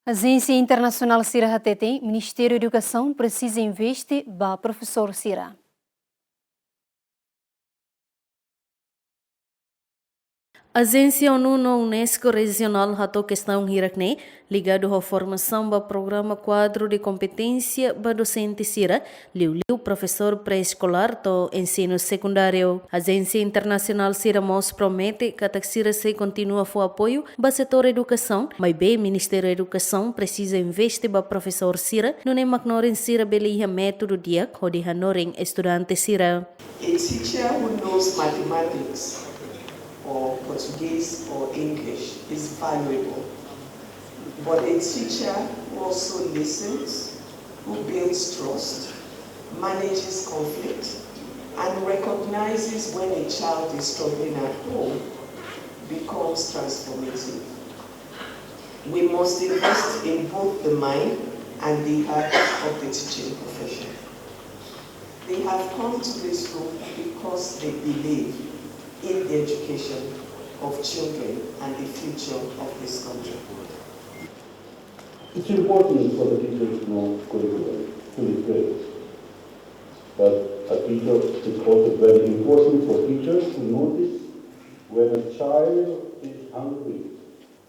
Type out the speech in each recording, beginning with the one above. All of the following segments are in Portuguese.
Agência Internacional Sira hatete, Ministério da Educação precisa investe ba professor Sira. Agência ONU na Unesco Regional hatou questão hirakne ligado à formação do programa quadro de competência ba docente Sira, liu professor pré-escolar to ensino secundário. Agência Internacional Sira Mos promete que a Sira se continua a apoio ba setor educação, mas bem Ministério da Educação precisa investir ba professor Sira, não é magnoren Sira belia método diak ou de hanoren estudante Sira. A teacher who knows mathematics or Portuguese or English is valuable. But a teacher who also listens, who builds trust, manages conflict, and recognizes when a child is struggling at home becomes transformative. We must invest in both the mind and the heart of the teaching profession. They have come to this room because they believe in the education of children and the future of this country. It's important for the teachers to know curriculum, to be great. But it's also very important for teachers to notice when a child is hungry.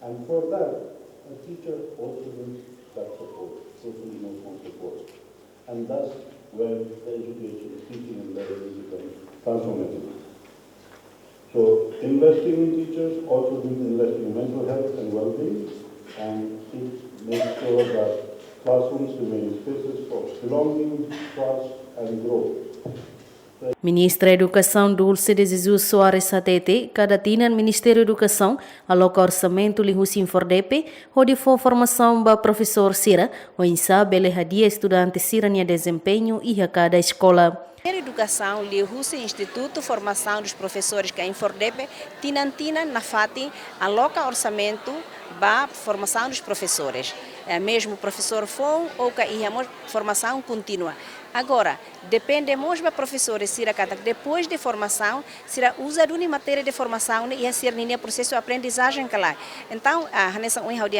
And for that, a teacher also needs that support, social emotional support. And that's where the education, teaching and learning becomes transformative. So investing in teachers also means investing in mental health and well-being, and it makes sure that classrooms remain spaces of belonging, trust, and growth. Ministra da Educação Dulce de Jesus Soares Hatete, cada tinan Ministério da Educação aloca orçamento li husin fordepe, onde for formação ba professor Sira, ou insa bele hadia estudante Sira nia desempenho e a cada escola. A Educação lhe usa Instituto Formação dos Professores que em Fordepe, tinan na FATI, aloca orçamento para formação dos professores. Mesmo professor for ou que íamos formação contínua. Agora, dependemos da professora Sira cada depois de formação, Sira usa uma matéria de formação e a ser no processo de aprendizagem que lá. Então, a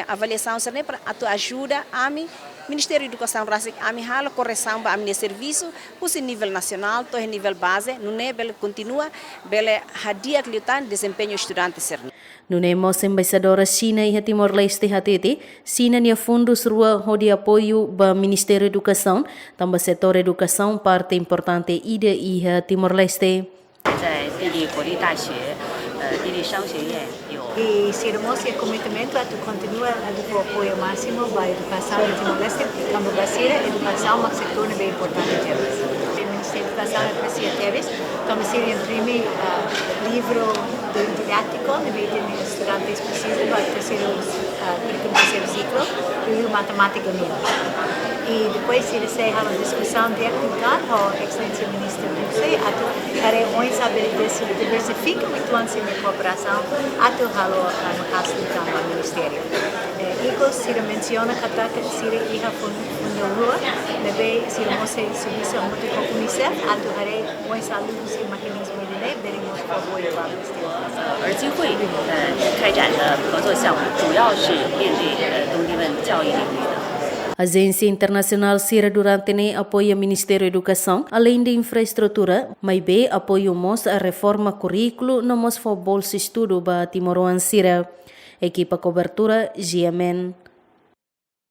avaliação será para ajuda a mim. Ministério da Educação Rásica a mim hala correção para a serviço, o nível nacional, todo nível base, não é bele continua, bele hadia que lutar desempenho estudante ser. No nemos embaixadora China e Timor-Leste hatete, China nia fundos rua de apoio ba Ministério da Educação, também setor educação parte importante ida e Timor-Leste. E sermos e commitmento a continua a do apoio máximo para a educação de Timor-Leste, como basira educação mas setor bem importante teres. O Ministério da Educação é precisa teres, como se imprime livro didático, de estudantes precisam para terceiro ciclo e matemática mesmo. E depois se deseja uma discussão de atividade com a excelência ministra Ministe, para onde saber diversifica muito antes de cooperação, até no caso do Ministério. Iko se menciona que trata de ser a fundo rua, deve ser uma serviço muito com o Unicef, até para onde saber o mecanismo de lei, veremos apoio para o Ministério. 而机会开展的合作项目主要是面对东帝汶教育领域的。 A Agência Internacional Sira durante ne apoia Ministério da Educação, além de infraestrutura, mas bem apoio mos a reforma currículo no mos for bolsa estudo ba Timor-Leste Sira. Equipa cobertura GMN.